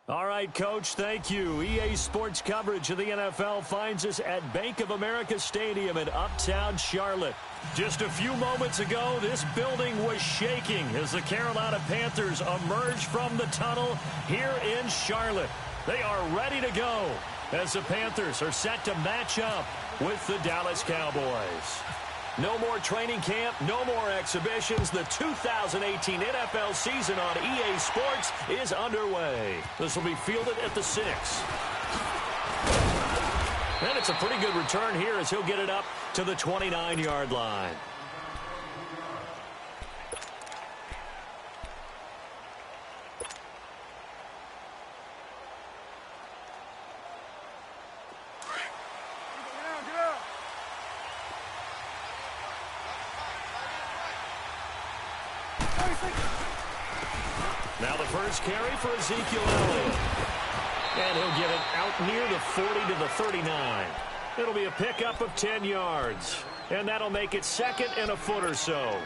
All right, Coach, thank you. EA Sports coverage of the NFL finds us at Bank of America Stadium in Uptown Charlotte. Just a few moments ago, this building was shaking as the Carolina Panthers emerged from the tunnel here in Charlotte. They are ready to go as the Panthers are set to match up with the Dallas Cowboys. No more training camp, no more exhibitions. The 2018 NFL season on EA Sports is underway. This will be fielded at the 6. And it's a pretty good return here as he'll get it up to the 29-yard line. Now the first carry for Ezekiel Elliott. And he'll get it out near the 40 to the 39. It'll be a pickup of 10 yards. And that'll make it second and a foot or so.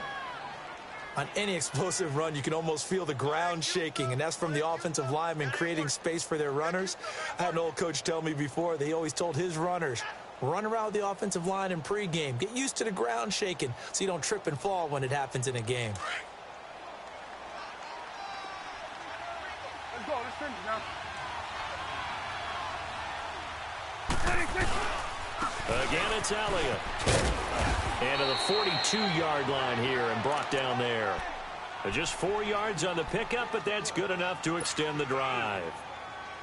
On any explosive run, you can almost feel the ground shaking, and that's from the offensive linemen creating space for their runners. I had an old coach tell me before, they always told his runners, run around the offensive line in pregame. Get used to the ground shaking so you don't trip and fall when it happens in a game. Let's go. Let's finish now. Again, it's Elliott. And to the 42-yard line here and brought down there. Just 4 yards on the pickup, but that's good enough to extend the drive.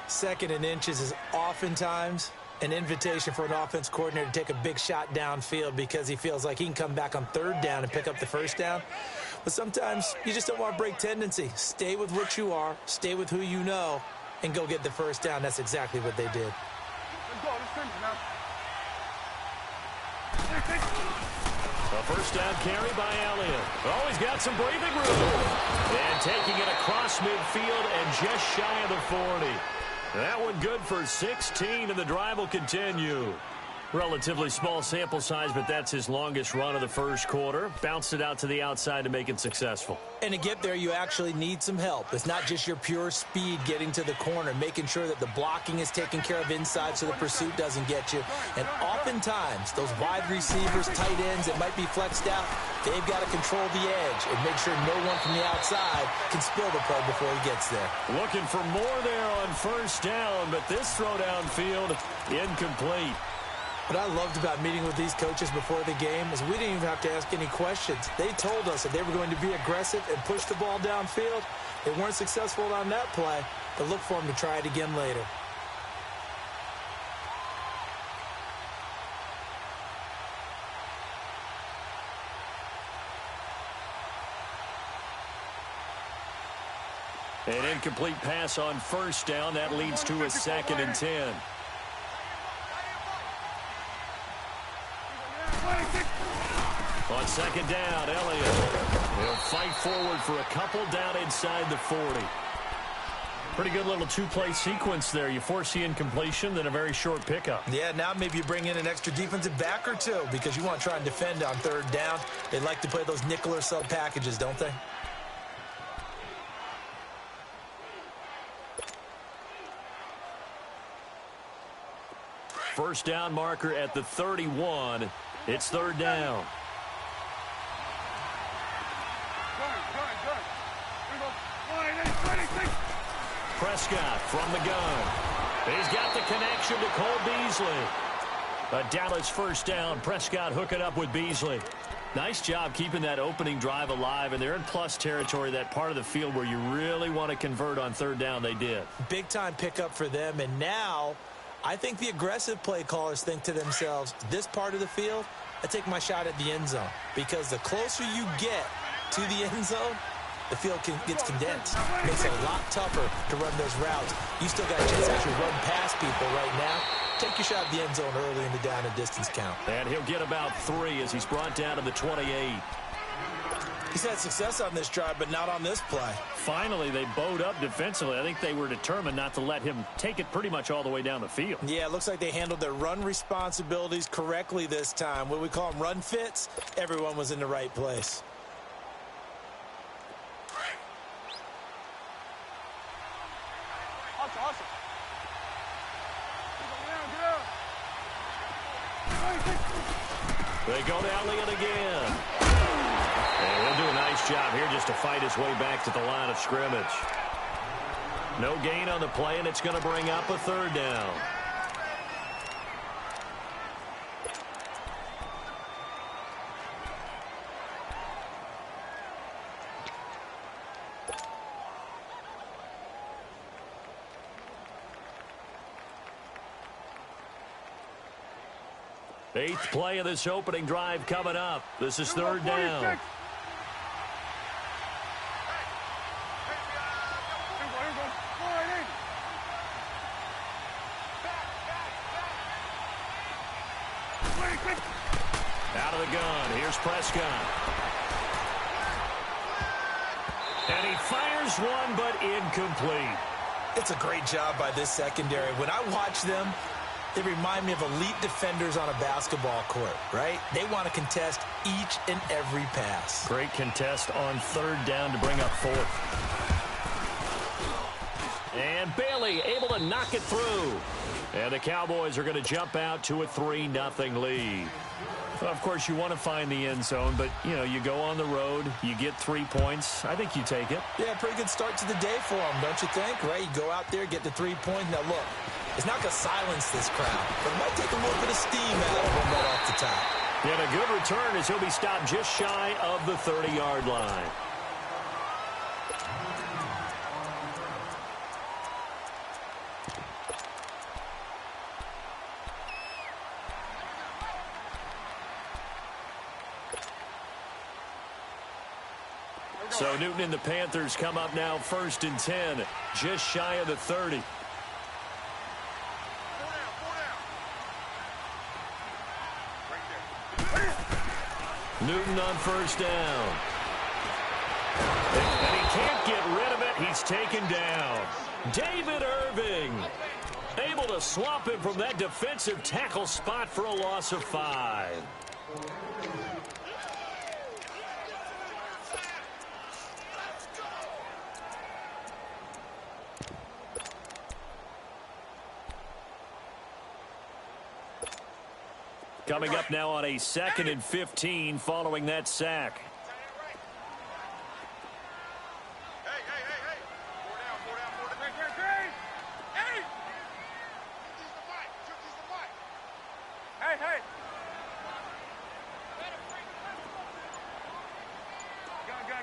Second and inches is oftentimes an invitation for an offense coordinator to take a big shot downfield because he feels like he can come back on third down and pick up the first down. But sometimes you just don't want to break tendency. Stay with what you are, stay with who you know, and go get the first down. That's exactly what they did. Let's go. Let's finish now. A first down carry by Elliott. Oh, he's got some breathing room. And taking it across midfield and just shy of the 40. That one good for 16, and the drive will continue. Relatively small sample size, but that's his longest run of the first quarter. Bounced it out to the outside to make it successful. And to get there, you actually need some help. It's not just your pure speed getting to the corner, making sure that the blocking is taken care of inside so the pursuit doesn't get you. And oftentimes, those wide receivers, tight ends that might be flexed out, they've got to control the edge and make sure no one from the outside can spill the play before he gets there. Looking for more there on first down, but this throw downfield incomplete. What I loved about meeting with these coaches before the game is we didn't even have to ask any questions. They told us that they were going to be aggressive and push the ball downfield. They weren't successful on that play, but look for them to try it again later. An incomplete pass on first down. That leads to a 2nd and 10. On second down, Elliott will fight forward for a couple down inside the 40. Pretty good little two-play sequence there. You force the incompletion, then a very short pickup. Yeah, now maybe you bring in an extra defensive back or two because you want to try and defend on third down. They like to play those nickel or sub packages, don't they? First down marker at the 31. It's third down. Prescott from the gun. He's got the connection to Cole Beasley. A Dallas first down. Prescott hooking up with Beasley. Nice job keeping that opening drive alive, and they're in plus territory, that part of the field where you really want to convert on third down. They did. Big-time pickup for them, and now I think the aggressive play callers think to themselves, this part of the field, I take my shot at the end zone, because the closer you get to the end zone, the field gets condensed. It makes it a lot tougher to run those routes. You still got a chance to actually run past people right now. Take your shot at the end zone early in the down and distance count. And he'll get about 3 as he's brought down to the 28. He's had success on this drive, but not on this play. Finally, they bowed up defensively. I think they were determined not to let him take it pretty much all the way down the field. Yeah, it looks like they handled their run responsibilities correctly this time. What we call them run fits, everyone was in the right place. Hustle, hustle. Get down. They go to Elliott again. And he'll do a nice job here just to fight his way back to the line of scrimmage. No gain on the play, and it's going to bring up a third down. Eighth play of this opening drive coming up. This is third down. Out of the gun. Here's Prescott. And he fires one, but incomplete. It's a great job by this secondary. When I watch them, they remind me of elite defenders on a basketball court, right? They want to contest each and every pass. Great contest on third down to bring up fourth. And Bailey able to knock it through. And the Cowboys are going to jump out to a 3-0 lead. Well, of course, you want to find the end zone, but, you go on the road, you get 3 points. I think you take it. Yeah, pretty good start to the day for them, don't you think? Right? You go out there, get the 3 points. Now, look, it's not going to silence this crowd, but it might take a little bit of steam out of them right off the top. And a good return as he'll be stopped just shy of the 30-yard line. So Newton and the Panthers come up now 1st and 10, just shy of the 30. Newton on first down. And he can't get rid of it. He's taken down. David Irving able to swamp him from that defensive tackle spot for a loss of 5. Coming up now on a 2nd and 15 following that sack. Hey.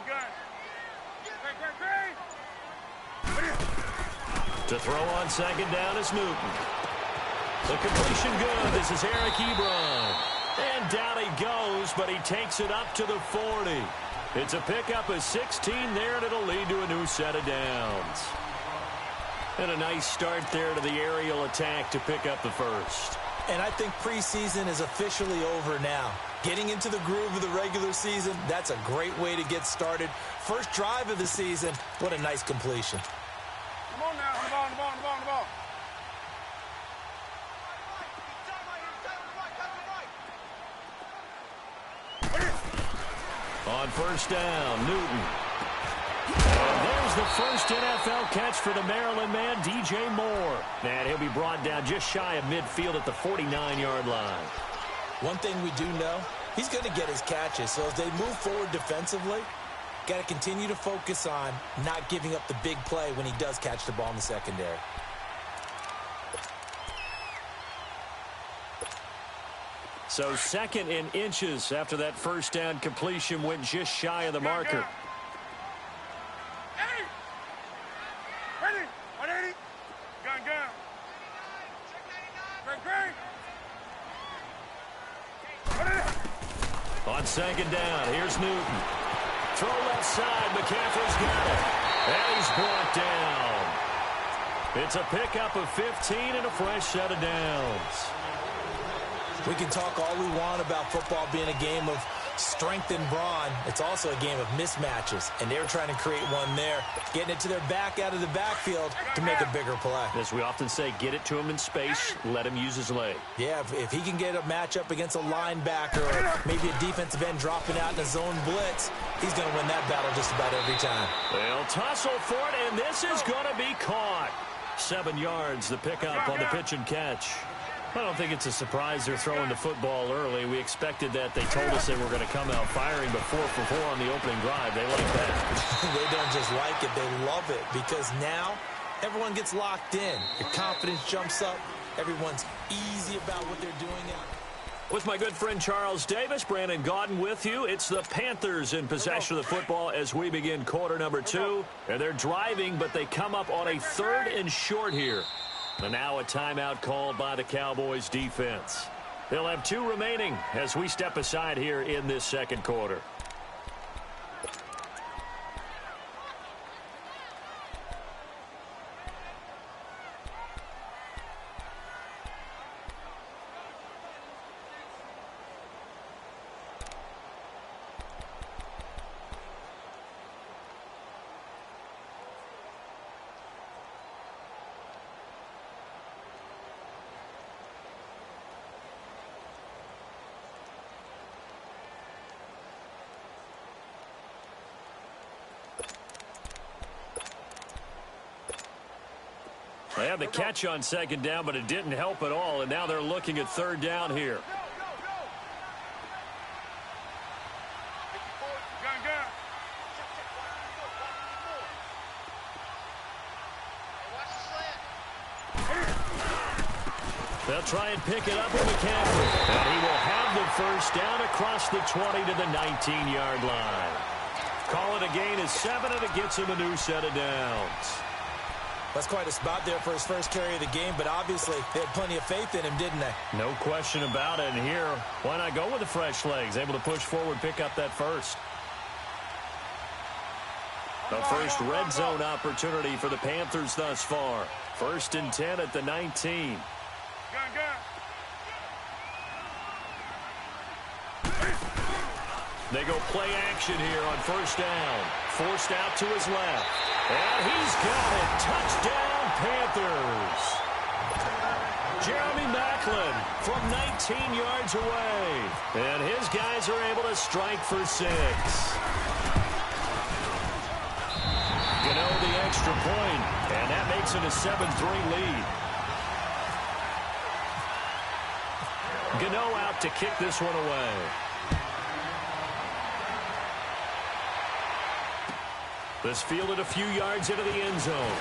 Gun. To throw on 2nd down is Newton. The completion good. This is Eric Ebron. And down he goes, but he takes it up to the 40. It's a pickup of 16 there, and it'll lead to a new set of downs. And a nice start there to the aerial attack to pick up the first. And I think preseason is officially over now. Getting into the groove of the regular season, that's a great way to get started. First drive of the season, what a nice completion. Come on now. The ball. On first down, Newton. And there's the first NFL catch for the Maryland man, DJ Moore. And he'll be brought down just shy of midfield at the 49-yard line. One thing we do know, he's going to get his catches. So as they move forward defensively, got to continue to focus on not giving up the big play when he does catch the ball in the secondary. So 2nd and inches after that first down completion went just shy of the marker. Hey! Ready? 180. Gun. Great. On 2nd down, here's Newton. Throw left side, McCaffrey's got it. And he's brought down. It's a pickup of 15 and a fresh set of downs. We can talk all we want about football being a game of strength and brawn. It's also a game of mismatches, and they're trying to create one there, getting it to their back out of the backfield to make a bigger play. As we often say, get it to him in space, let him use his leg. Yeah, if he can get a matchup against a linebacker or maybe a defensive end dropping out in a zone blitz, he's going to win that battle just about every time. They'll tussle for it, and this is going to be caught. 7 yards, the pickup on the pitch and catch. I don't think it's a surprise they're throwing the football early. We expected that. They told us they were going to come out firing, but 4 for 4 on the opening drive. They like that. They don't just like it. They love it because now everyone gets locked in. Your confidence jumps up. Everyone's easy about what they're doing out. With my good friend Charles Davis, Brandon Gaudin with you. It's the Panthers in possession of the football as we begin quarter number 2. And they're driving, but they come up on a 3rd and short here. And now a timeout called by the Cowboys defense. They'll have 2 remaining as we step aside here in this second quarter. They had the catch on 2nd down, but it didn't help at all, and now they're looking at 3rd down here. They'll try and pick it up with McCaffrey, and he will have the 1st down across the 20 to the 19-yard line. Call it a gain of 7, and it gets him a new set of downs. That's quite a spot there for his first carry of the game, but obviously they had plenty of faith in him, didn't they? No question about it. And here, why not go with the fresh legs? Able to push forward, pick up that 1st. The first red zone opportunity for the Panthers thus far. 1st and 10 at the 19. They go play action here on 1st down. Forced out to his left. And he's got it. Touchdown, Panthers. Jeremy Maclin from 19 yards away. And his guys are able to strike for 6. Gano the extra point, and that makes it a 7-3 lead. Gano out to kick this one away. This fielded a few yards into the end zone.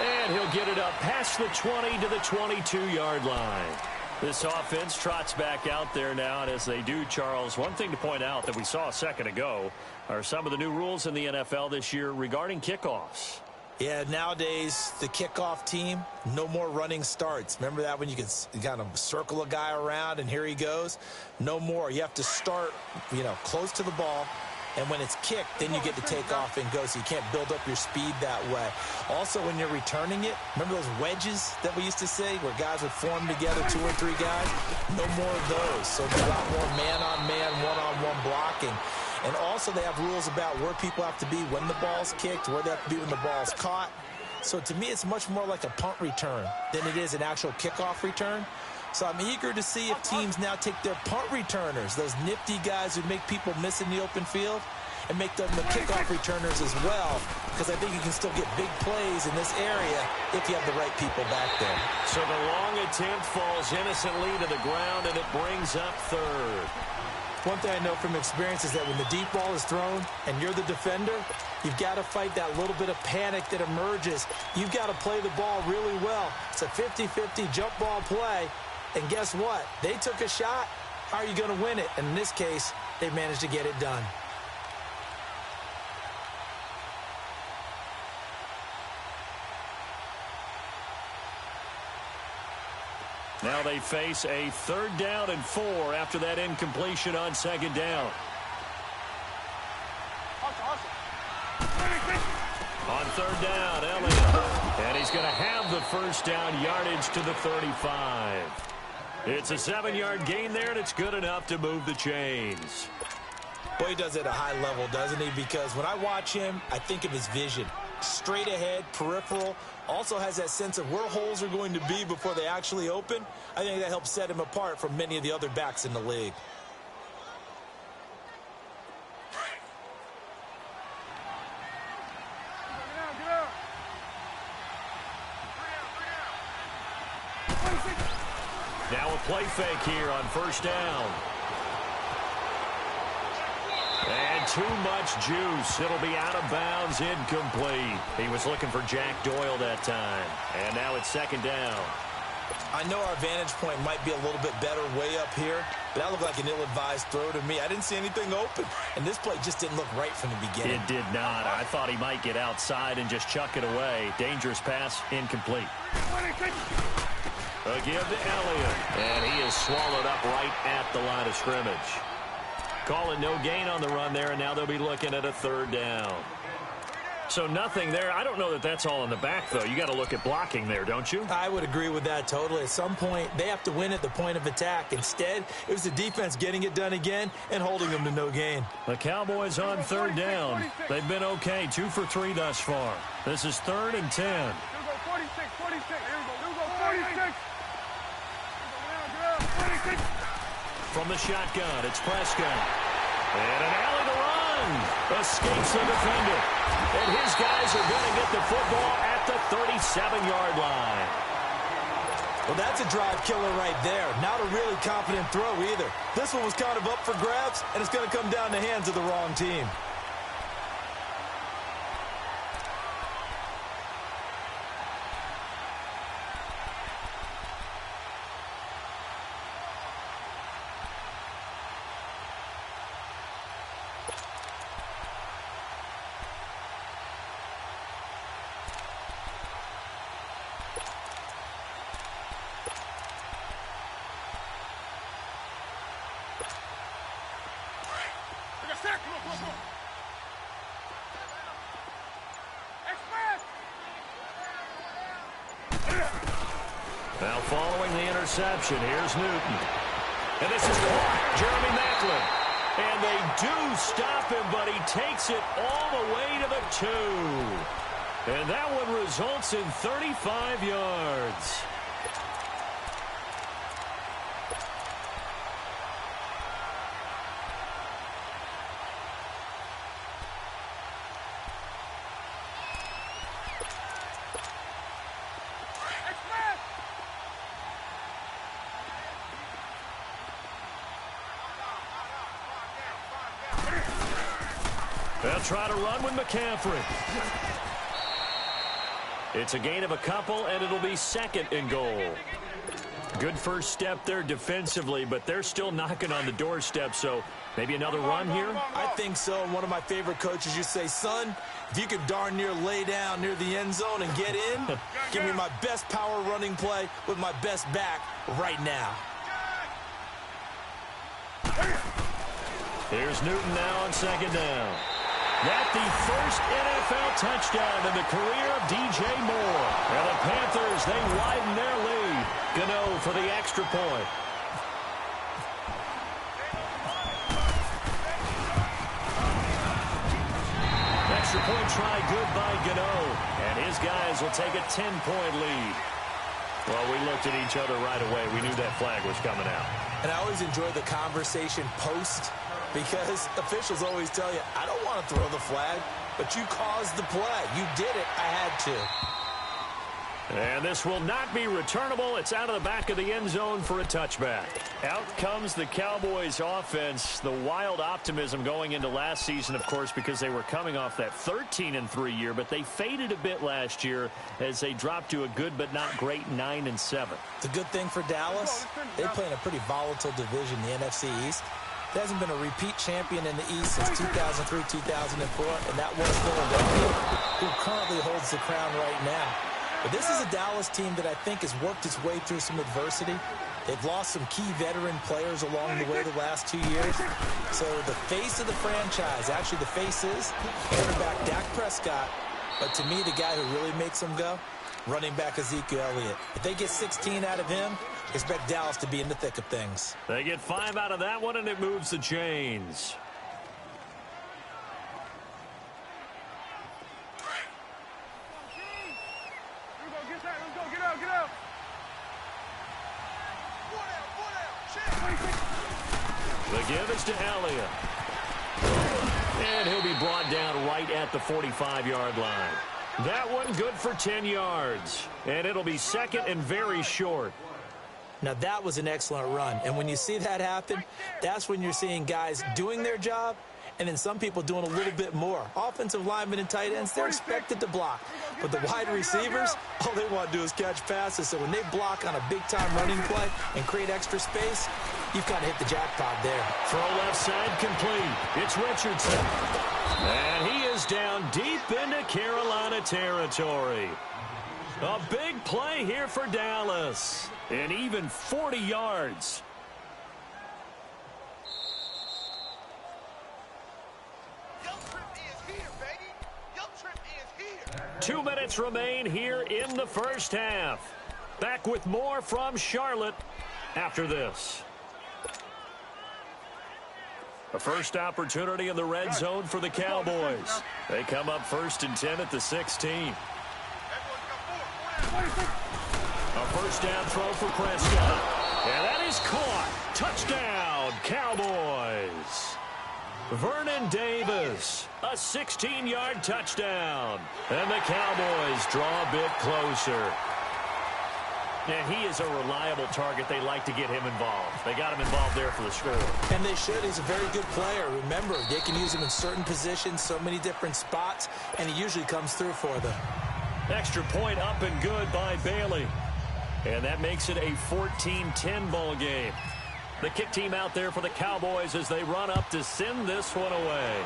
And he'll get it up past the 20 to the 22-yard line. This offense trots back out there now, and as they do, Charles, one thing to point out that we saw a second ago are some of the new rules in the NFL this year regarding kickoffs. Yeah, nowadays, the kickoff team, no more running starts. Remember that when you could kind of circle a guy around and here he goes? No more. You have to start, close to the ball. And when it's kicked, then you get to take off and go, so you can't build up your speed that way. Also, when you're returning it, remember those wedges that we used to say where guys would form together, 2 or 3 guys? No more of those. So a lot more man-on-man, one-on-one blocking. And also they have rules about where people have to be when the ball's kicked, where they have to be when the ball's caught. So to me, it's much more like a punt return than it is an actual kickoff return. So I'm eager to see if teams now take their punt returners, those nifty guys who make people miss in the open field, and make them the kickoff returners as well, because I think you can still get big plays in this area if you have the right people back there. So the long attempt falls innocently to the ground, and it brings up 3rd. One thing I know from experience is that when the deep ball is thrown and you're the defender, you've got to fight that little bit of panic that emerges. You've got to play the ball really well. It's a 50-50 jump ball play. And guess what? They took a shot. How are you going to win it? And in this case, they managed to get it done. Now they face a 3rd down and 4 after that incompletion on 2nd down. On 3rd down, Elliott. And he's going to have the 1st down yardage to the 35. It's a 7-yard gain there, and it's good enough to move the chains. Boy, he does it at a high level, doesn't he? Because when I watch him, I think of his vision. Straight ahead, peripheral, also has that sense of where holes are going to be before they actually open. I think that helps set him apart from many of the other backs in the league. Now a play fake here on first down. And too much juice. It'll be out of bounds, incomplete. He was looking for Jack Doyle that time. And now it's second down. I know our vantage point might be a little bit better way up here, but that looked like an ill-advised throw to me. I didn't see anything open, and this play just didn't look right from the beginning. It did not. I thought he might get outside and just chuck it away. Dangerous pass, incomplete. A give to Elliott, and he is swallowed up right at the line of scrimmage. Calling no gain on the run there, and now they'll be looking at a third down. So nothing there. I don't know that that's all in the back, though. You got to look at blocking there, don't you? I would agree with that totally. At some point, they have to win at the point of attack. Instead, it was the defense getting it done again and holding them to no gain. The Cowboys on third down. They've been okay, 2 for 3 thus far. This is 3rd and 10. Here we go, 46, 46. Here we go, 46. From the shotgun, it's Prescott. And an alley to run. Escapes the defender. And his guys are going to get the football at the 37-yard line. Well, that's a drive killer right there. Not a really confident throw either. This one was kind of up for grabs, and it's going to come down the hands of the wrong team. Now following the interception, here's Newton. And this is caught, Jeremy Maclin. And they do stop him, but he takes it all the way to the 2. And that one results in 35 yards. They'll try to run with McCaffrey. It's a gain of a couple, and it'll be 2nd and goal. Good first step there defensively, but they're still knocking on the doorstep, so maybe another run here? I think so. And one of my favorite coaches used to say, son, if you could darn near lay down near the end zone and get in, give me my best power running play with my best back right now. Here's Newton now on 2nd down. That's the first NFL touchdown in the career of DJ Moore. And the Panthers, they widen their lead. Gano for the extra point. Extra point try good by Gano. And his guys will take a 10-point lead. Well, we looked at each other right away. We knew that flag was coming out. And I always enjoy the conversation post, because officials always tell you, I don't want to throw the flag, but you caused the play. You did it. I had to. And this will not be returnable. It's out of the back of the end zone for a touchback. Out comes the Cowboys offense. The wild optimism going into last season, of course, because they were coming off that 13-3 year, but they faded a bit last year as they dropped to a good but not great 9-7. It's a good thing for Dallas. They play in a pretty volatile division, the NFC East. There hasn't been a repeat champion in the East since 2003-2004, and that was Philadelphia, who currently holds the crown right now. But this is a Dallas team that I think has worked its way through some adversity. They've lost some key veteran players along the way the last 2 years. So the face of the franchise, actually the face is quarterback Dak Prescott, but to me the guy who really makes them go, running back Ezekiel Elliott. If they get 16 out of him, expect Dallas to be in the thick of things. They get 5 out of that one, and it moves the chains. The give is to Elliott. And he'll be brought down right at the 45-yard line. That one good for 10 yards. And it'll be 2nd and very short. Now, that was an excellent run. And when you see that happen, that's when you're seeing guys doing their job and then some people doing a little bit more. Offensive linemen and tight ends, they're expected to block. But the wide receivers, all they want to do is catch passes. So when they block on a big-time running play and create extra space, you've kind of hit the jackpot there. Throw left side complete. It's Richardson. And he is down deep into Carolina territory. A big play here for Dallas. And even 40 yards. Your trip is here, baby. Your trip is here. 2 minutes remain here in the first half. Back with more from Charlotte after this. A first opportunity in the red zone for the Cowboys. They come up 1st and 10 at the 16. A first down throw for Prescott. And that is caught. Touchdown, Cowboys. Vernon Davis, a 16-yard touchdown. And the Cowboys draw a bit closer. And he is a reliable target. They like to get him involved. They got him involved there for the score. And they should. He's a very good player. Remember, they can use him in certain positions, so many different spots, and he usually comes through for them. Extra point up and good by Bailey. And that makes it a 14-10 ball game. The kick team out there for the Cowboys as they run up to send this one away.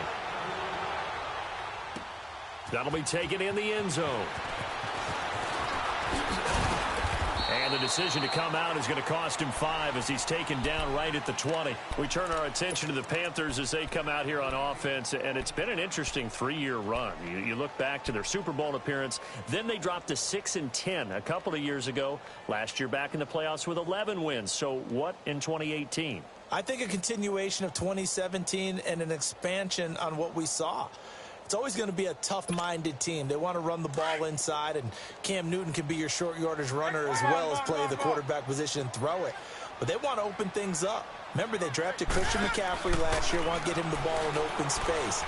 That'll be taken in the end zone. And the decision to come out is going to cost him 5 as he's taken down right at the 20. We turn our attention to the Panthers as they come out here on offense, and it's been an interesting 3-year run. You look back to their Super Bowl appearance, then they dropped to 6-10 a couple of years ago. Last year back in the playoffs with 11 wins. So what in 2018? I think a continuation of 2017 and an expansion on what we saw. It's always going to be a tough-minded team. They want to run the ball inside, and Cam Newton can be your short yardage runner as well as play the quarterback position and throw it. But they want to open things up. Remember, they drafted Christian McCaffrey last year, want to get him the ball in open space.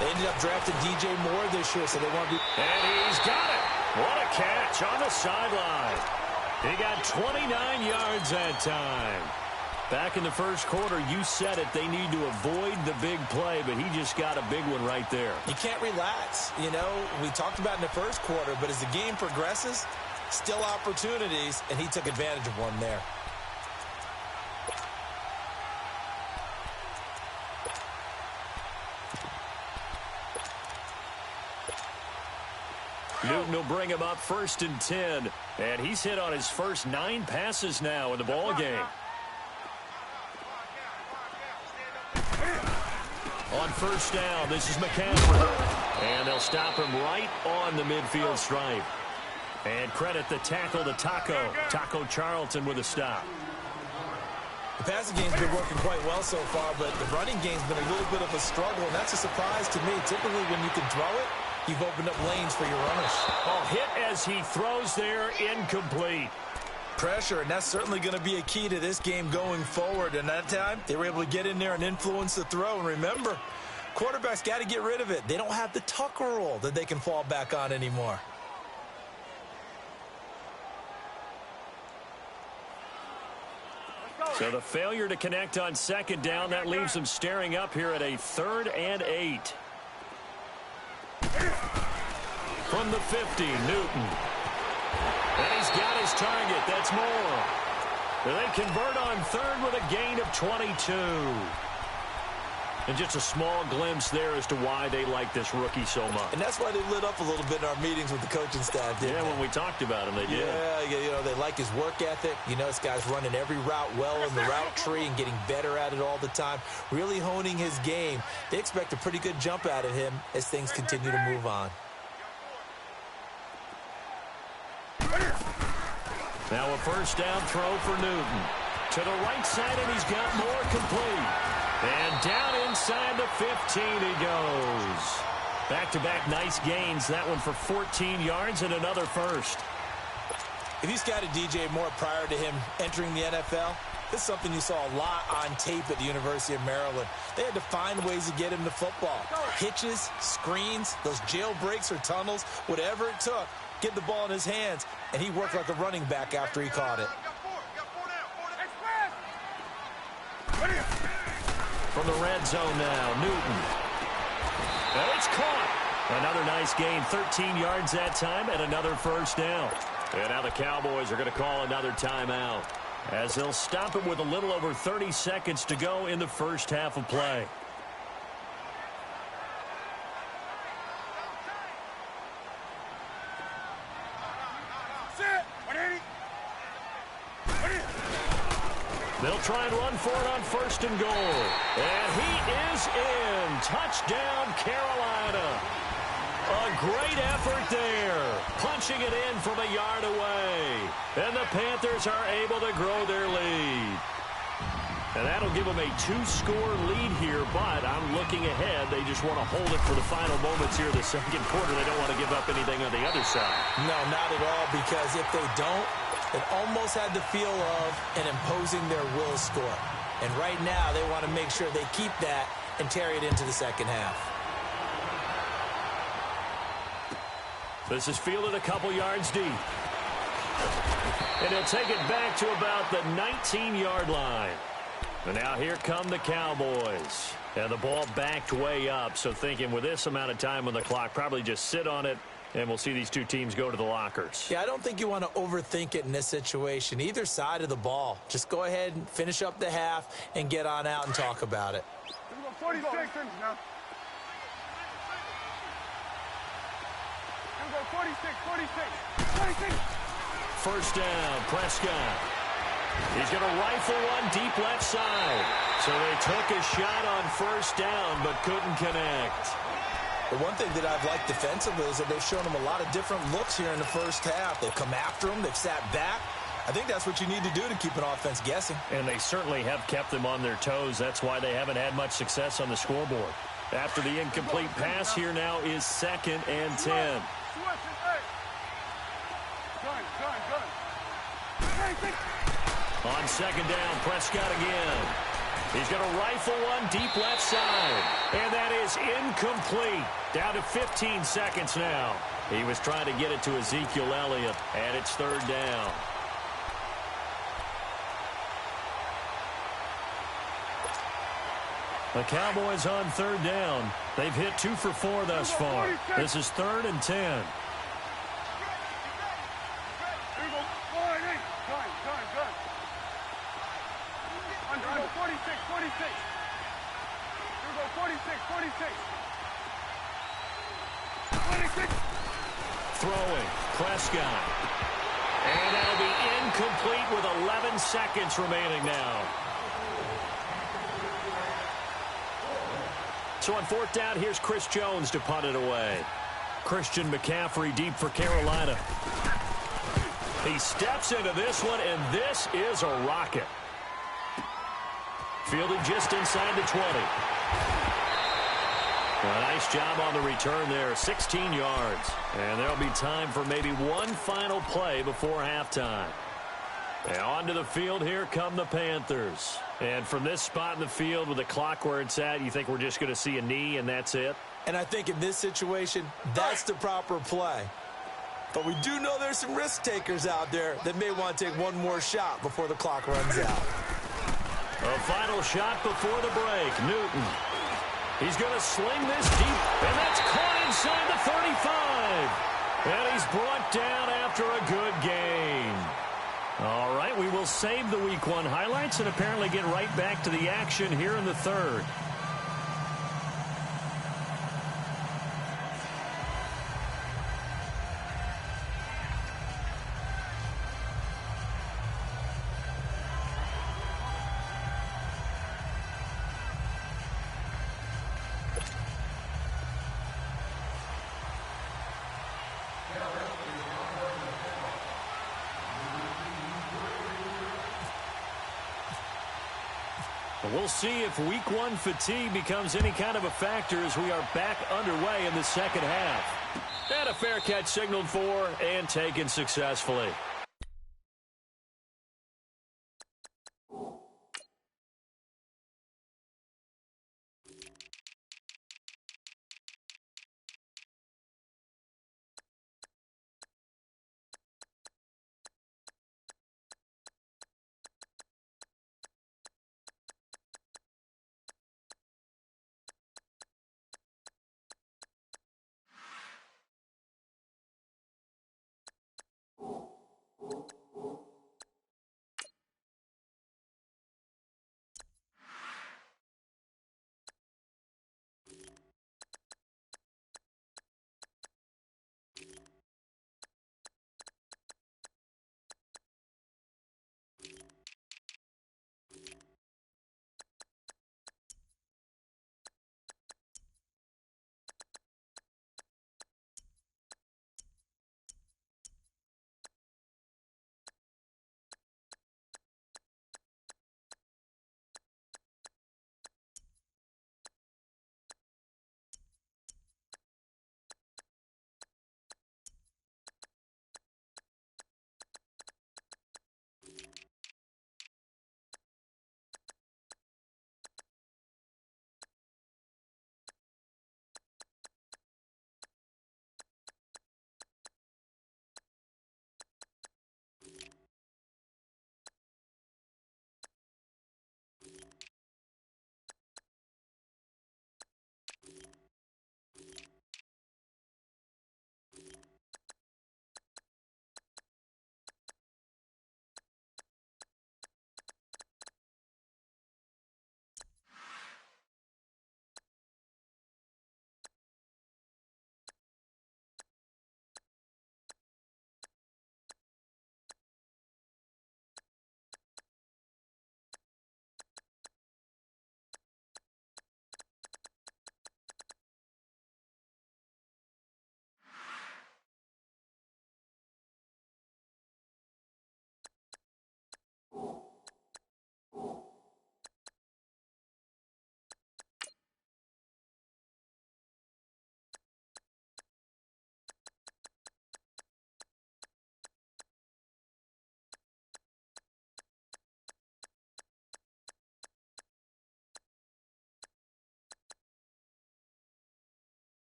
They ended up drafting DJ Moore this year, so they want to be... And he's got it. What a catch on the sideline. He got 29 yards that time. Back in the first quarter, you said it, they need to avoid the big play, but he just got a big one right there. You can't relax. You know, we talked about in the first quarter, but as the game progresses, still opportunities, and he took advantage of one there. Newton will bring him up 1st and 10, and he's hit on his first 9 passes now in the ball game. On first down, this is McCaffrey. And they'll stop him right on the midfield stripe. And credit the tackle to Taco Charlton with a stop. The passing game's been working quite well so far, but the running game's been a little bit of a struggle, and that's a surprise to me. Typically, when you can throw it, you've opened up lanes for your runners. Oh, hit as he throws there, incomplete. Pressure, and that's certainly going to be a key to this game going forward. And that time, they were able to get in there and influence the throw. And remember, quarterbacks got to get rid of it. They don't have the Tucker rule that they can fall back on anymore. So the failure to connect on 2nd down, that leaves them staring up here at a 3rd and 8. From the 50, Newton. And he's got his target. That's Moore. They convert on 3rd with a gain of 22. And just a small glimpse there as to why they like this rookie so much. And that's why they lit up a little bit in our meetings with the coaching staff, didn't they? When we talked about him, they did. Yeah, you know, they like his work ethic. You know, this guy's running every route well in the route tree and getting better at it all the time, really honing his game. They expect a pretty good jump out of him as things continue to move on. Now a first down throw for Newton. To the right side, and he's got Moore complete. And down inside the 15 he goes. Back-to-back nice gains. That one for 14 yards and another first. If you scouted DJ Moore prior to him entering the NFL, this is something you saw a lot on tape at the University of Maryland. They had to find ways to get him to football. Hitches, screens, those jailbreaks or tunnels, whatever it took, get the ball in his hands, and he worked like a running back after he caught it. From the red zone now, Newton. And it's caught. Another nice gain, 13 yards that time, and another first down. And now the Cowboys are going to call another timeout, as they'll stop it with a little over 30 seconds to go in the first half of play. They'll try and run for it on first and goal. And he is in. Touchdown, Carolina. A great effort there. Punching it in from a yard away. And the Panthers are able to grow their lead. And that'll give them a 2-score lead here, but I'm looking ahead. They just want to hold it for the final moments here in the second quarter. They don't want to give up anything on the other side. No, not at all, because if they don't, it almost had the feel of an imposing their will score. And right now, they want to make sure they keep that and carry it into the second half. This is fielded a couple yards deep. And he'll take it back to about the 19-yard line. And now here come the Cowboys. And the ball backed way up, so thinking with this amount of time on the clock, probably just sit on it, and we'll see these two teams go to the lockers. Yeah, I don't think you want to overthink it in this situation. Either side of the ball. Just go ahead and finish up the half and get on out and talk about it. 46 now. 46. First down, Prescott. He's going to rifle one deep left side. So they took a shot on first down but couldn't connect. The one thing that I've liked defensively is that they've shown them a lot of different looks here in the first half. They've come after them. They've sat back. I think that's what you need to do to keep an offense guessing. And they certainly have kept them on their toes. That's why they haven't had much success on the scoreboard. After the incomplete pass, here now is 2nd and 10. On second down, Prescott again. He's going to rifle one deep left side. And that is incomplete. Down to 15 seconds now. He was trying to get it to Ezekiel Elliott, and it's 3rd down. The Cowboys on 3rd down. They've hit 2 for 4 thus far. This is 3rd and 10. Throwing, Prescott. And that'll be incomplete with 11 seconds remaining now. So on 4th down, here's Chris Jones to punt it away. Christian McCaffrey deep for Carolina. He steps into this one, and this is a rocket. Fielded just inside the 20. A nice job on the return there, 16 yards. And there'll be time for maybe one final play before halftime. And onto the field, here come the Panthers. And from this spot in the field with the clock where it's at, you think we're just going to see a knee and that's it? And I think in this situation, that's the proper play. But we do know there's some risk takers out there that may want to take one more shot before the clock runs out. A final shot before the break. Newton. He's going to sling this deep, and that's caught inside the 35. And he's brought down after a good gain. All right, we will save the Week 1 highlights and apparently get right back to the action here in the 3rd. We'll see if Week 1 fatigue becomes any kind of a factor as we are back underway in the second half. And a fair catch signaled for and taken successfully.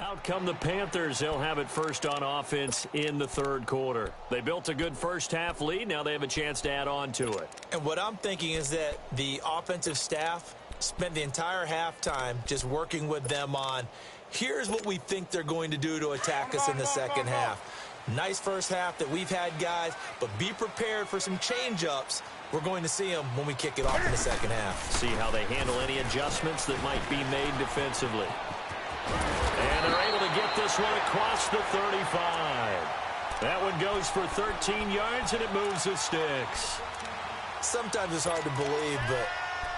Out come the Panthers. They'll have it first on offense in the third quarter. They built a good first-half lead. Now they have a chance to add on to it. And what I'm thinking is that the offensive staff spent the entire halftime just working with them on, here's what we think they're going to do to attack us in the second half. Nice first half that we've had, guys, but be prepared for some change-ups. We're going to see them when we kick it off in the second half. See how they handle any adjustments that might be made defensively. And they're able to get this one across the 35. That one goes for 13 yards, and it moves the sticks. Sometimes it's hard to believe, but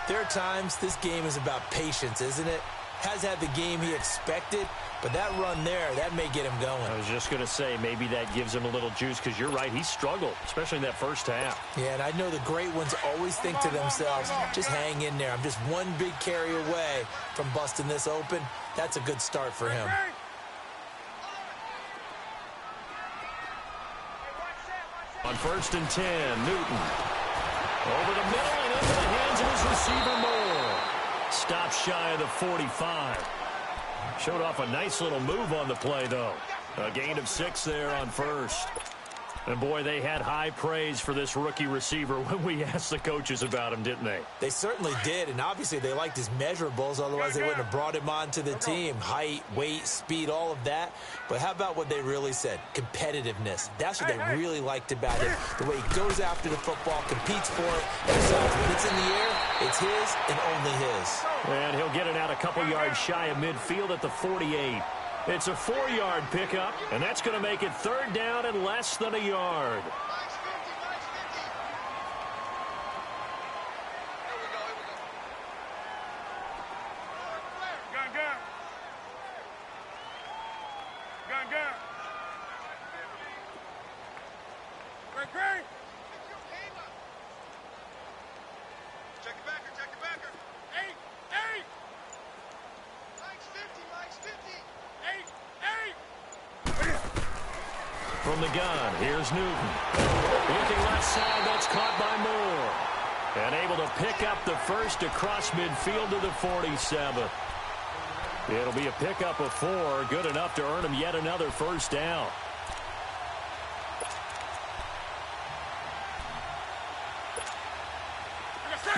there are times this game is about patience, isn't it? Has had the game he expected, but that run there, that may get him going. I was just going to say, maybe that gives him a little juice, because you're right, he struggled, especially in that first half. Yeah, and I know the great ones always think to themselves, just hang in there. I'm just one big carry away from busting this open. That's a good start for him. On 1st and 10, Newton. Over the middle and into the hands of his receiver, Moore. Stopped shy of the 45. Showed off a nice little move on the play, though. A gain of 6 there on 1st. And, boy, they had high praise for this rookie receiver when we asked the coaches about him, didn't they? They certainly did, and obviously they liked his measurables. Otherwise, they wouldn't have brought him onto the team. Height, weight, speed, all of that. But how about what they really said? Competitiveness. That's what they really liked about him. The way he goes after the football, competes for it, and decides when it's in the air, it's his and only his. And he'll get it out a couple yards shy of midfield at the 48. It's a 4-yard pickup, and that's going to make it 3rd down and less than a yard. From the gun, here's Newton. Looking left side, that's caught by Moore. And able to pick up the first across midfield to the 47. It'll be a pickup of 4, good enough to earn him yet another first down.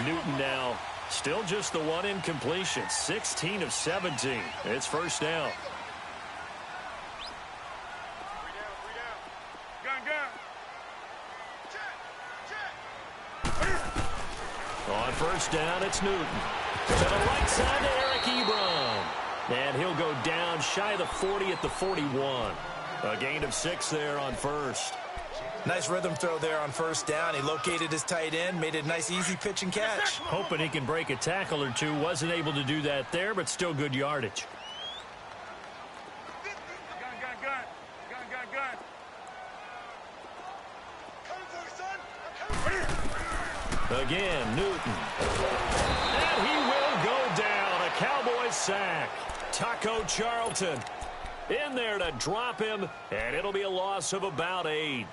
Newton now, still just the one incompletion, 16 of 17. It's first down. On first down, it's Newton. To the right side to Eric Ebron. And he'll go down shy of the 40 at the 41. A gain of 6 there on first. Nice rhythm throw there on first down. He located his tight end, made it a nice easy pitch and catch. Hoping he can break a tackle or two. Wasn't able to do that there, but still good yardage. Again, Newton. And he will go down. A Cowboys sack. Taco Charlton in there to drop him, and it'll be a loss of about 8.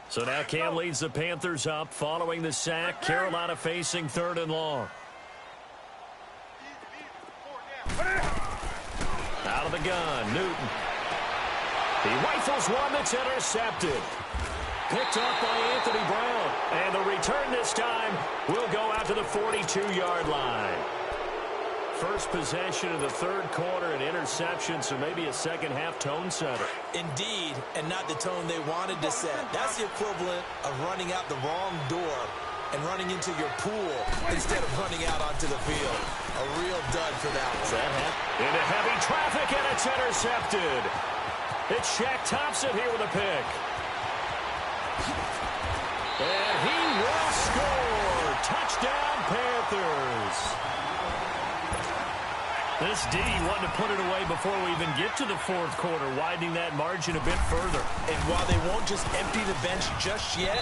So now Cam leads the Panthers up following the sack. Carolina facing 3rd and long. Out of the gun, Newton. He rifles one that's intercepted. Picked up by Anthony Brown. And the return this time will go out to the 42-yard line. First possession of the 3rd quarter, an interception, so maybe a second-half tone setter. Indeed, and not the tone they wanted to set. That's the equivalent of running out the wrong door and running into your pool instead of running out onto the field. A real dud for that one. Into heavy traffic, and it's intercepted. It's Shaq Thompson here with a pick. And he will score. Touchdown, Panthers. This D wanted to put it away before we even get to the 4th quarter, widening that margin a bit further. And while they won't just empty the bench just yet,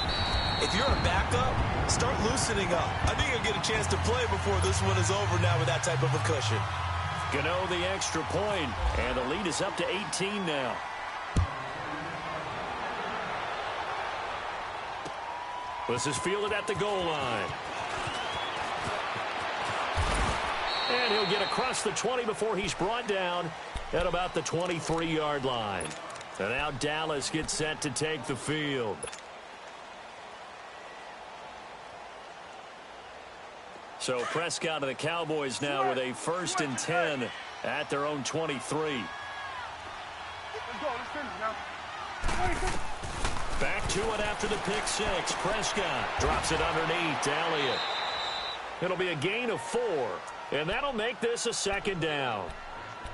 if you're a backup, start loosening up. I think you'll get a chance to play before this one is over now with that type of a cushion. Gano the extra point, and the lead is up to 18 now. This is fielded at the goal line. And he'll get across the 20 before he's brought down at about the 23-yard line. And now Dallas gets set to take the field. So Prescott of the Cowboys now with a 1st and 10 at their own 23. Back to it after the pick six. Prescott drops it underneath to Elliott. It'll be a gain of 4, and that'll make this a 2nd down.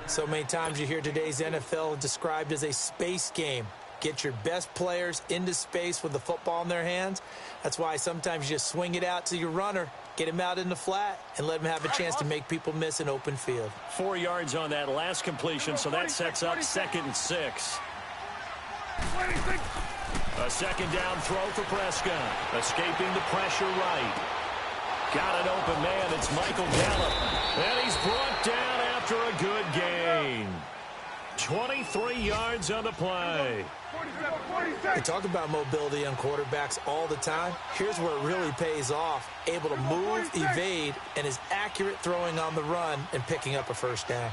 So many times you hear today's NFL described as a space game. Get your best players into space with the football in their hands. That's why sometimes you just swing it out to your runner, get him out in the flat, and let him have a chance to make people miss an open field. 4 yards on that last completion, so that sets up 2nd and 6. A 2nd down throw for Prescott. Escaping the pressure right. Got an open man. It's Michael Gallup. And he's brought down after a good gain. 23 yards on the play. We talk about mobility on quarterbacks all the time. Here's where it really pays off. Able to move, evade, and is accurate throwing on the run and picking up a 1st down.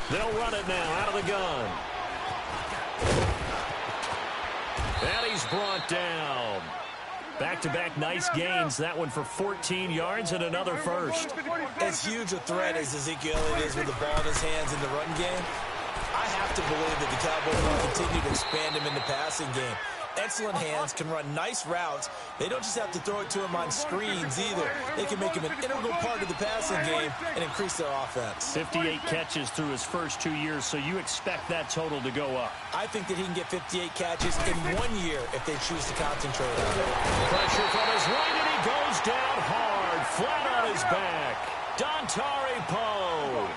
They'll run it now out of the gun. And he's brought down. Back-to-back nice gains. That one for 14 yards and another 1st. As huge a threat as Ezekiel Elliott is with the ball in his hands in the run game, I have to believe that the Cowboys will continue to expand him in the passing game. Excellent hands, can run nice routes. They don't just have to throw it to him on screens either. They can make him an integral part of the passing game and increase their offense. 58 catches through his first 2 years, so you expect that total to go up. I think that he can get 58 catches in 1 year if they choose to concentrate on it. Pressure from his right, and he goes down hard, flat on his back. Dontari Poe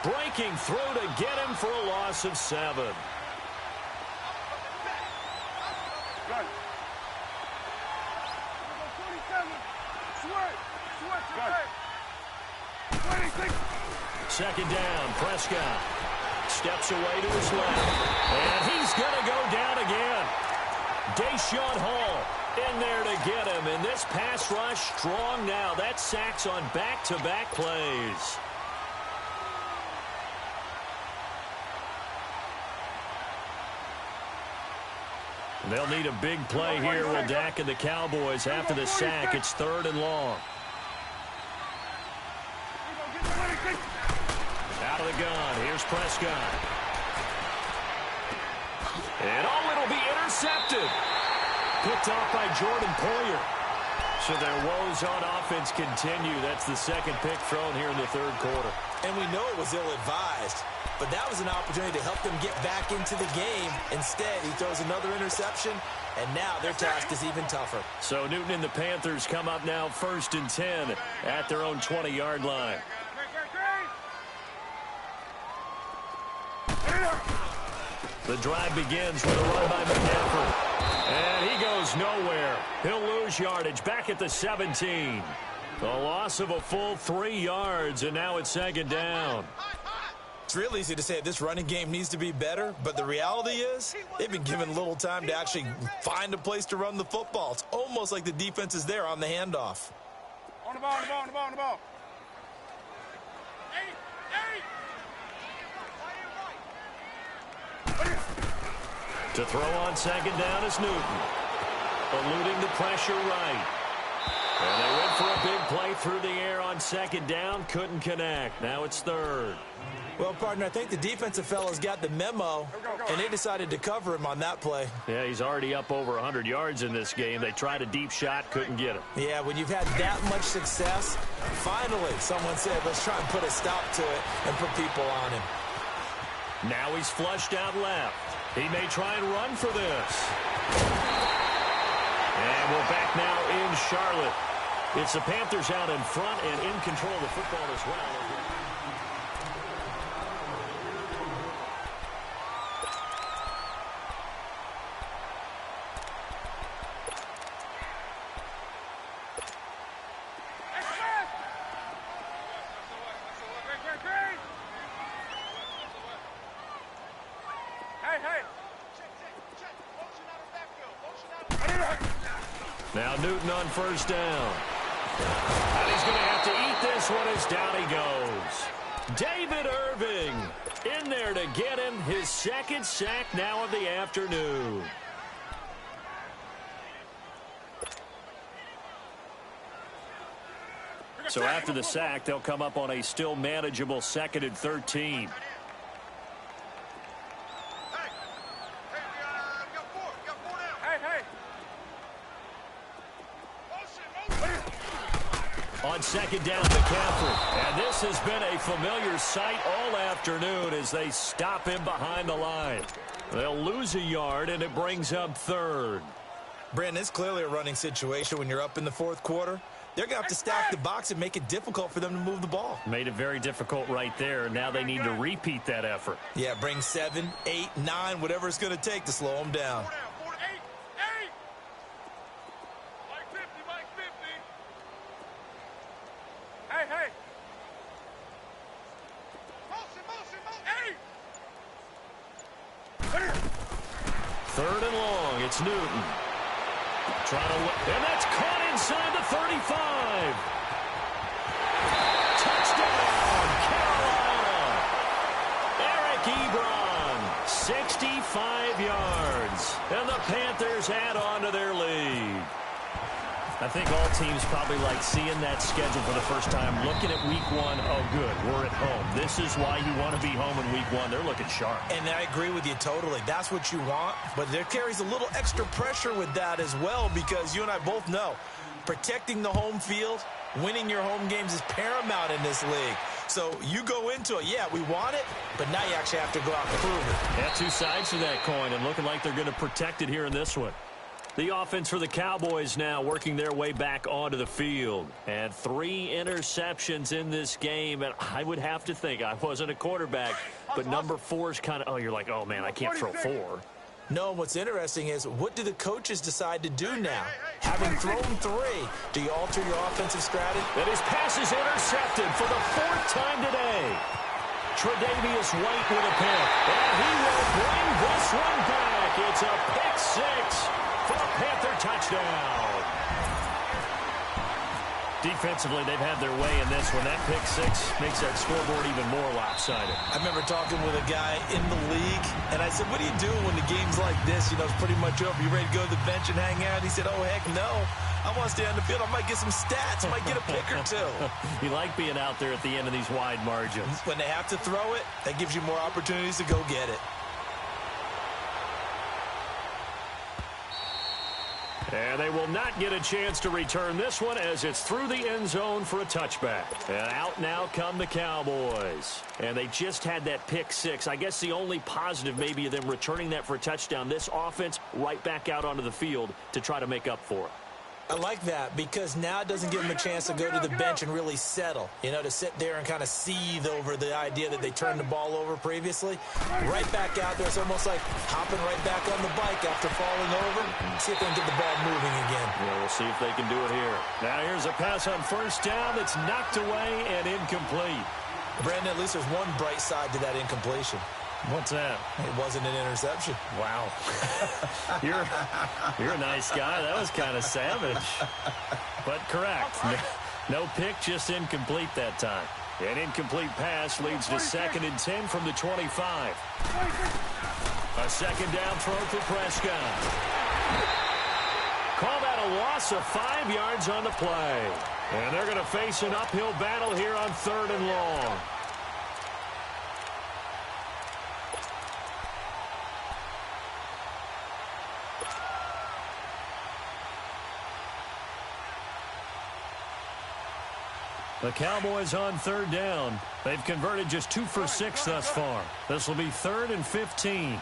breaking through to get him for a loss of 7. Second down, Prescott steps away to his left, and he's going to go down again. Deshaun Hall in there to get him, and this pass rush strong now. That's sacks on back-to-back plays. They'll need a big play here with Dak and the Cowboys after the sack. It's 3rd and long. Out of the gun. Here's Prescott. And it'll be intercepted. Picked off by Jordan Poyer. So their woes on offense continue. That's the 2nd pick thrown here in the 3rd quarter. And we know it was ill-advised, but that was an opportunity to help them get back into the game. Instead, he throws another interception, and now their task is even tougher. So Newton and the Panthers come up now 1st and 10 at their own 20-yard line. The drive begins with a run by McCaffrey. And he goes nowhere. He'll lose yardage back at the 17. A loss of a full 3 yards, and now it's 2nd down. It's real easy to say this running game needs to be better, but the reality is they've been given little time to actually find a place to run the football. It's almost like the defense is there on the handoff. On the ball, on the ball, on the ball, on the ball. To throw on 2nd down is Newton. Eluding the pressure right. And they went for a big play through the air on 2nd down. Couldn't connect. Now it's 3rd. Well, partner, I think the defensive fellas got the memo, and they decided to cover him on that play. Yeah, he's already up over 100 yards in this game. They tried a deep shot, couldn't get it. Yeah, when you've had that much success, finally someone said, let's try and put a stop to it and put people on him. Now he's flushed out left. He may try and run for this. And we're back now in Charlotte. It's the Panthers out in front and in control of the football as well. Now Newton on 1st down. And he's going to have to eat this one as down he goes. David Irving in there to get him his second sack now of the afternoon. So after the sack, they'll come up on a still manageable 2nd and 13. On 2nd down, McCaffrey. And this has been a familiar sight all afternoon as they stop him behind the line. They'll lose a yard, and it brings up 3rd. Brandon, it's clearly a running situation when you're up in the 4th quarter. They're going to have to stack the box and make it difficult for them to move the ball. Made it very difficult right there. Now they need to repeat that effort. Yeah, bring 7, 8, 9, whatever it's going to take to slow them down. Third and long. It's Newton. Trying to win. And that's caught inside the 35. Touchdown, Carolina. Eric Ebron, 65 yards. And the Panthers add on to their lead. I think all teams probably like seeing that schedule for the first time, looking at week 1. Oh, good, we're at home. This is why you want to be home in week 1. They're looking sharp. And I agree with you totally. That's what you want. But there carries a little extra pressure with that as well, because you and I both know protecting the home field, winning your home games is paramount in this league. So you go into it, yeah, we want it, but now you actually have to go out and prove it. Yeah, two sides to that coin, and looking like they're going to protect it here in this one. The offense for the Cowboys now working their way back onto the field. And 3 interceptions in this game. And I would have to think, I wasn't a quarterback, but number 4 is kind of, oh, you're like, oh, man, I can't throw 4. No, what's interesting is, what do the coaches decide to do now? Having thrown 3, do you alter your offensive strategy? And his pass is intercepted for the 4th time today. Tre'Davious White with a pick. And he will bring this one back. It's a pick 6. For a Panther touchdown. Defensively, they've had their way in this one. That pick 6 makes that scoreboard even more lopsided. I remember talking with a guy in the league, and I said, what do you do when the game's like this? You know, it's pretty much over. You ready to go to the bench and hang out? He said, oh, heck no. I want to stay on the field. I might get some stats. I might get a pick or 2. You like being out there at the end of these wide margins. When they have to throw it, that gives you more opportunities to go get it. And they will not get a chance to return this one as it's through the end zone for a touchback. And out now come the Cowboys. And they just had that pick 6. I guess the only positive maybe of them returning that for a touchdown. This offense right back out onto the field to try to make up for it. I like that, because now it doesn't give them a chance to go to the bench and really settle, you know, to sit there and kind of seethe over the idea that they turned the ball over previously. Right back out there, it's almost like hopping right back on the bike after falling over. See if they can get the ball moving again. Yeah, we'll see if they can do it here. Now here's a pass on 1st down that's knocked away and incomplete. Brandon, at least there's one bright side to that incompletion. What's that? It wasn't an interception. Wow. You're a nice guy. That was kind of savage. But correct. No pick, just incomplete that time. An incomplete pass leads to 2nd and 10 from the 25. A 2nd down throw for Prescott. Call that a loss of 5 yards on the play. And they're going to face an uphill battle here on 3rd and long. The Cowboys on 3rd down. They've converted just 2 for 6 thus far. This will be 3rd and 15. Gun.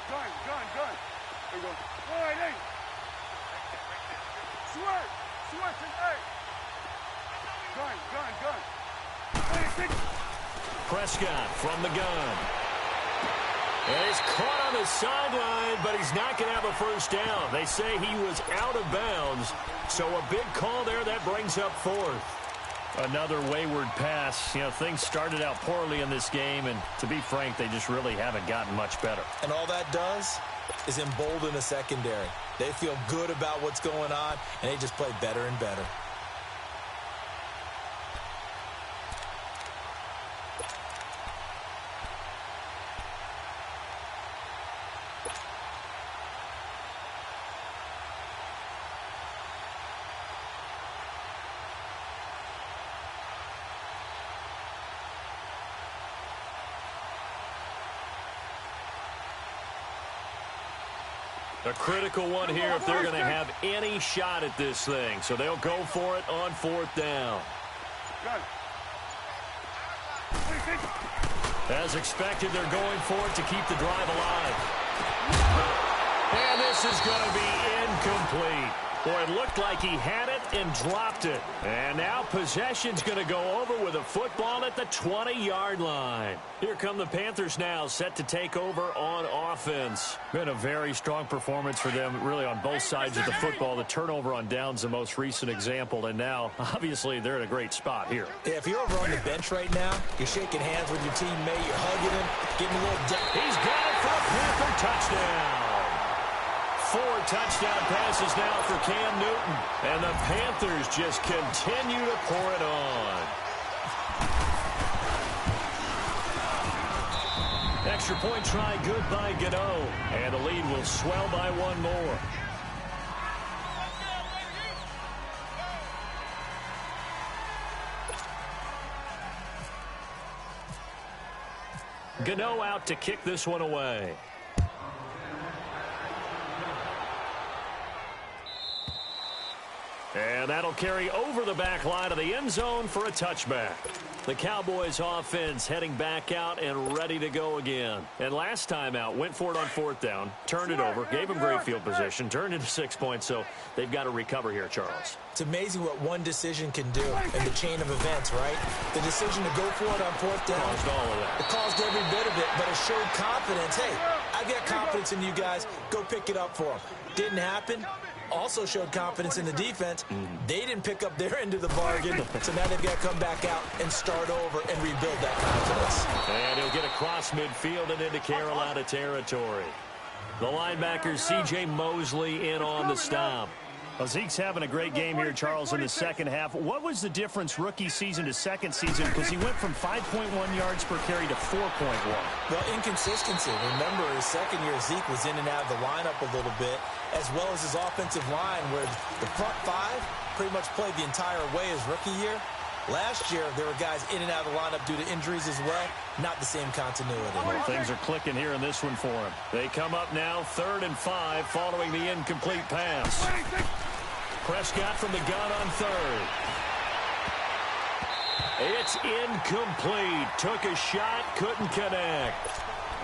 There you go. All right, hey. Sweat, hey. Gun. Prescott from the gun. And he's caught on the sideline, but he's not going to have a 1st down. They say he was out of bounds. So a big call there that brings up 4th. Another wayward pass. You know, things started out poorly in this game, and to be frank, they just really haven't gotten much better. And all that does, is embolden the secondary. They feel good about what's going on, and they just play better and better. A critical one here if they're going to have any shot at this thing. So they'll go for it on 4th down. As expected, they're going for it to keep the drive alive. And this is going to be incomplete. Boy, it looked like he had it and dropped it. And now possession's going to go over with a football at the 20-yard line. Here come the Panthers now, set to take over on offense. Been a very strong performance for them, really, on both sides of the football. The turnover on downs, the most recent example. And now, obviously, they're in a great spot here. Yeah, if you're over on the bench right now, you're shaking hands with your teammate, you're hugging him, giving him a little depth. He's got it for a Panther touchdown. 4 touchdown passes now for Cam Newton. And the Panthers just continue to pour it on. Extra point try good by Gano. And the lead will swell by 1 more. Gano out to kick this one away. And that'll carry over the back line of the end zone for a touchback. The Cowboys offense heading back out and ready to go again. And last time out, went for it on 4th down, turned it over, gave them great field position, turned into 6 points, so they've got to recover here, Charles. It's amazing what one decision can do in the chain of events, right? The decision to go for it on 4th down. Caused all of that. It caused every bit of it, but it showed confidence. Hey, I've got confidence in you guys. Go pick it up for them. Didn't happen. Also showed confidence in the defense. They didn't pick up their end of the bargain, so now they've got to come back out and start over and rebuild that confidence. And he'll get across midfield and into Carolina territory. The linebacker C.J. Mosley in on the stop. Well, Zeke's having a great game here, Charles, in the second half. What was the difference rookie season to second season? Because he went from 5.1 yards per carry to 4.1. Well, inconsistency. Remember, his second year, Zeke was in and out of the lineup a little bit, as well as his offensive line, where the front 5 pretty much played the entire way his rookie year. Last year, there were guys in and out of the lineup due to injuries as well. Not the same continuity. Well, things are clicking here in this one for him. They come up now 3rd and 5 following the incomplete pass. Prescott from the gun on 3rd. It's incomplete. Took a shot, couldn't connect.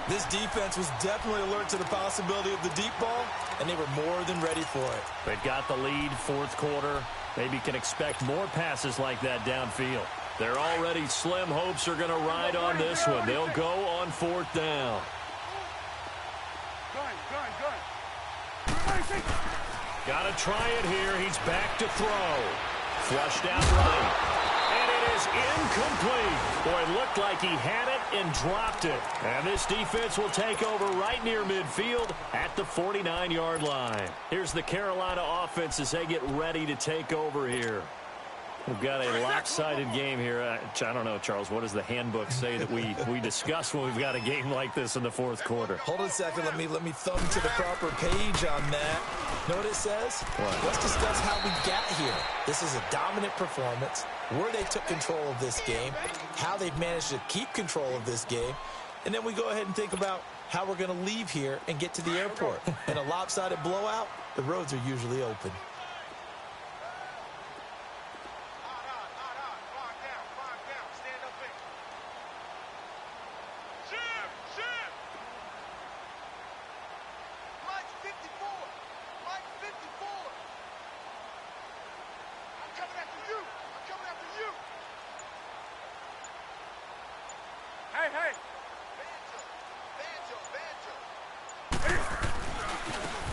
This defense was definitely alert to the possibility of the deep ball, and they were more than ready for it. They've got the lead, 4th quarter. Maybe can expect more passes like that downfield. Their already slim hopes are going to ride on this one. They'll go on 4th down. Got to try it here. He's back to throw. Flushed out right. And it is incomplete. Boy, it looked like he had it and dropped it. And this defense will take over right near midfield at the 49-yard line. Here's the Carolina offense as they get ready to take over here. We've got a lopsided game here. I don't know, Charles, what does the handbook say that we discuss when we've got a game like this in the 4th quarter? Hold on a second. Let me thumb to the proper page on that. Know what it says? What? Let's discuss how we got here. This is a dominant performance, where they took control of this game, how they've managed to keep control of this game, and then we go ahead and think about how we're going to leave here and get to the airport. In a lopsided blowout, the roads are usually open.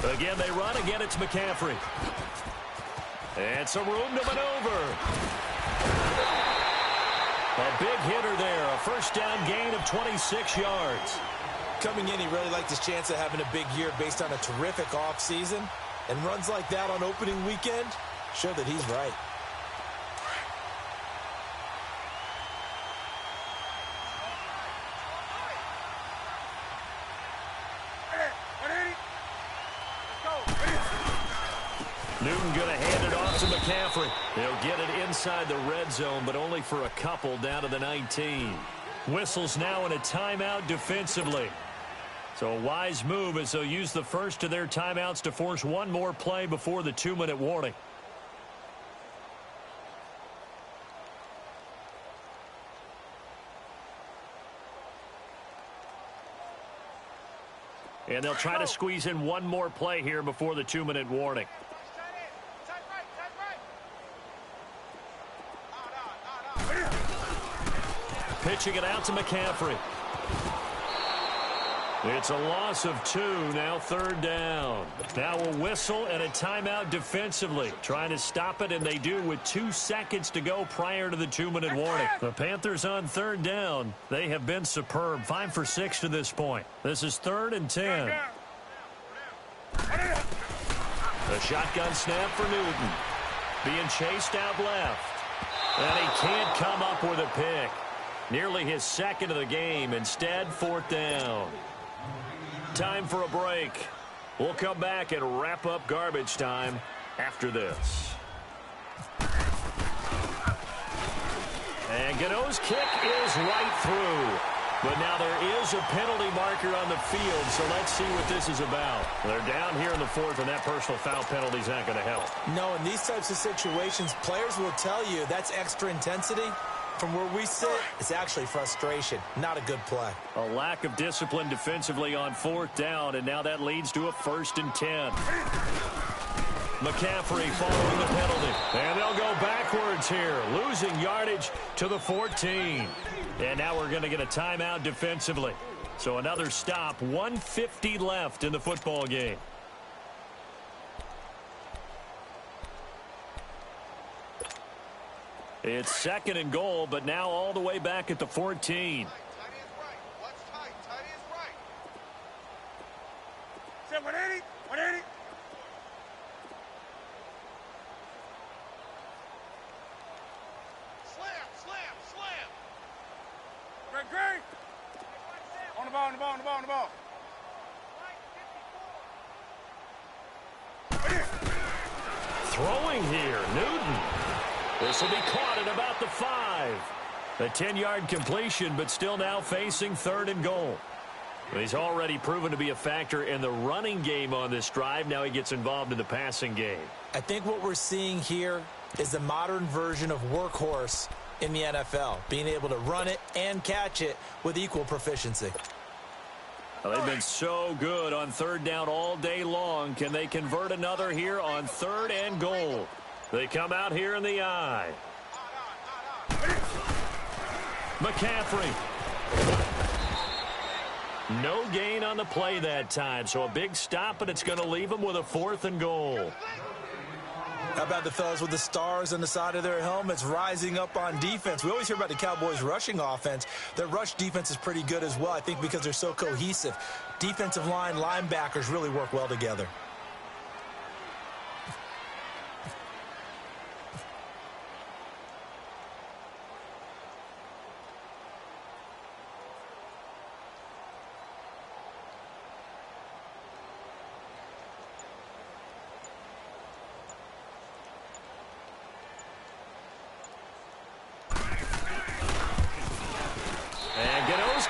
Again, they run. Again, it's McCaffrey. And some room to maneuver. A big hitter there. A first down gain of 26 yards. Coming in, he really liked his chance of having a big year based on a terrific offseason. And runs like that on opening weekend show that he's right. Newton going to hand it off to McCaffrey. He'll get it inside the red zone, but only for a couple down to the 19. Whistles now in a timeout defensively. So a wise move as they'll use the first of their timeouts to force one more play before the 2-minute warning. And they'll try to squeeze in one more play here before the 2-minute warning. Pitching it out to McCaffrey. It's a loss of 2, now 3rd down. Now a whistle and a timeout defensively. Trying to stop it, and they do with 2 seconds to go prior to the 2-minute warning. The Panthers on 3rd down. They have been superb. 5 for 6 to this point. This is 3rd and 10. The shotgun snap for Newton. Being chased out left. And he can't come up with a pick. Nearly his 2nd of the game. Instead, 4th down. Time for a break. We'll come back and wrap up garbage time after this. And Gano's kick is right through. But now there is a penalty marker on the field, so let's see what this is about. They're down here in the 4th, and that personal foul penalty is not going to help. No, in these types of situations, players will tell you that's extra intensity. From where we sit, it's actually frustration. Not a good play. A lack of discipline defensively on 4th down, and now that leads to a 1st and 10. McCaffrey following the penalty. And they'll go backwards here, losing yardage to the 14. And now we're going to get a timeout defensively. So another stop, 1:50 left in the football game. It's 2nd and goal, but now all the way back at the 14. Tight is right. What's tight? Tight is right. Say 180. 180. Slam, slam, slam. Great. On the ball, on the ball, on the ball, on the ball. Throwing here, Newton. This will be caught at about the 5. A 10-yard completion, but still now facing 3rd and goal. He's already proven to be a factor in the running game on this drive. Now he gets involved in the passing game. I think what we're seeing here is the modern version of workhorse in the NFL, being able to run it and catch it with equal proficiency. Well, they've been so good on 3rd down all day long. Can they convert another here on 3rd and goal? They come out here in the eye. McCaffrey. No gain on the play that time, so a big stop, but it's going to leave them with a 4th and goal. How about the fellas with the stars on the side of their helmets rising up on defense? We always hear about the Cowboys' rushing offense. Their rush defense is pretty good as well, I think, because they're so cohesive. Defensive line, linebackers really work well together.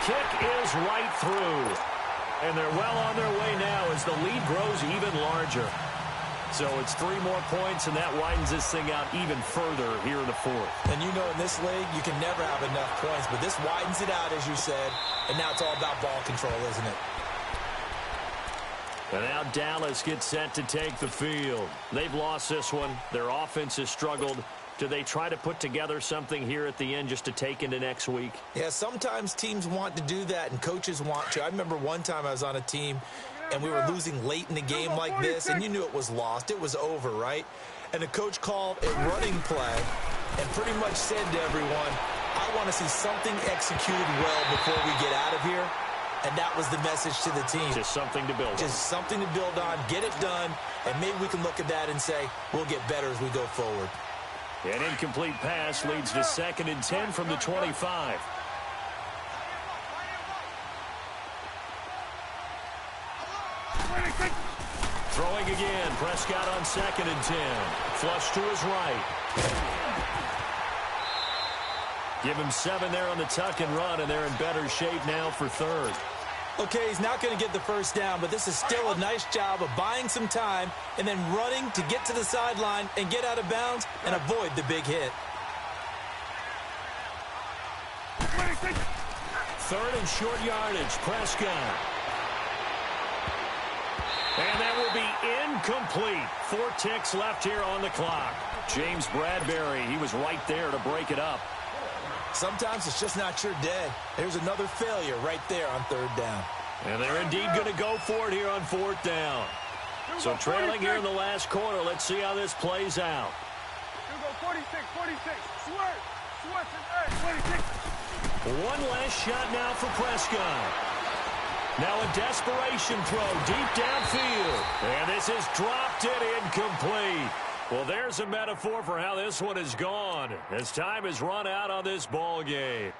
Kick is right through. And they're well on their way now as the lead grows even larger. So it's 3 more points, and that widens this thing out even further here in the 4th. And you know in this league, you can never have enough points, but this widens it out, as you said, and now it's all about ball control, isn't it? And now Dallas gets set to take the field. They've lost this one. Their offense has struggled. Do they try to put together something here at the end just to take into next week? Yeah, sometimes teams want to do that and coaches want to. I remember one time I was on a team and we were losing late in the game like this, and you knew it was lost. It was over, right? And the coach called a running play and pretty much said to everyone, I want to see something executed well before we get out of here. and that was the message to the team. Just something to build on. Just something to build on, get it done, and maybe we can look at that and say, we'll get better as we go forward. An incomplete pass leads to 2nd and 10 from the 25. Throwing again. Prescott on 2nd and 10. Flush to his right. Give him 7 there on the tuck and run, and they're in better shape now for 3rd. Okay, he's not going to get the first down, but this is still a nice job of buying some time and then running to get to the sideline and get out of bounds and avoid the big hit. 3rd and short yardage. Prescott. And that will be incomplete. 4 ticks left here on the clock. James Bradbury, he was right there to break it up. Sometimes it's just not your day. There's another failure right there on 3rd down. And they're indeed going to go for it here on 4th down. So trailing here in the last quarter. Let's see how this plays out. 46, 46. Switch, 46. One last shot now for Prescott. Now a desperation throw deep downfield. And this is dropped it incomplete. Well, there's a metaphor for how this one has gone as time has run out on this ball game.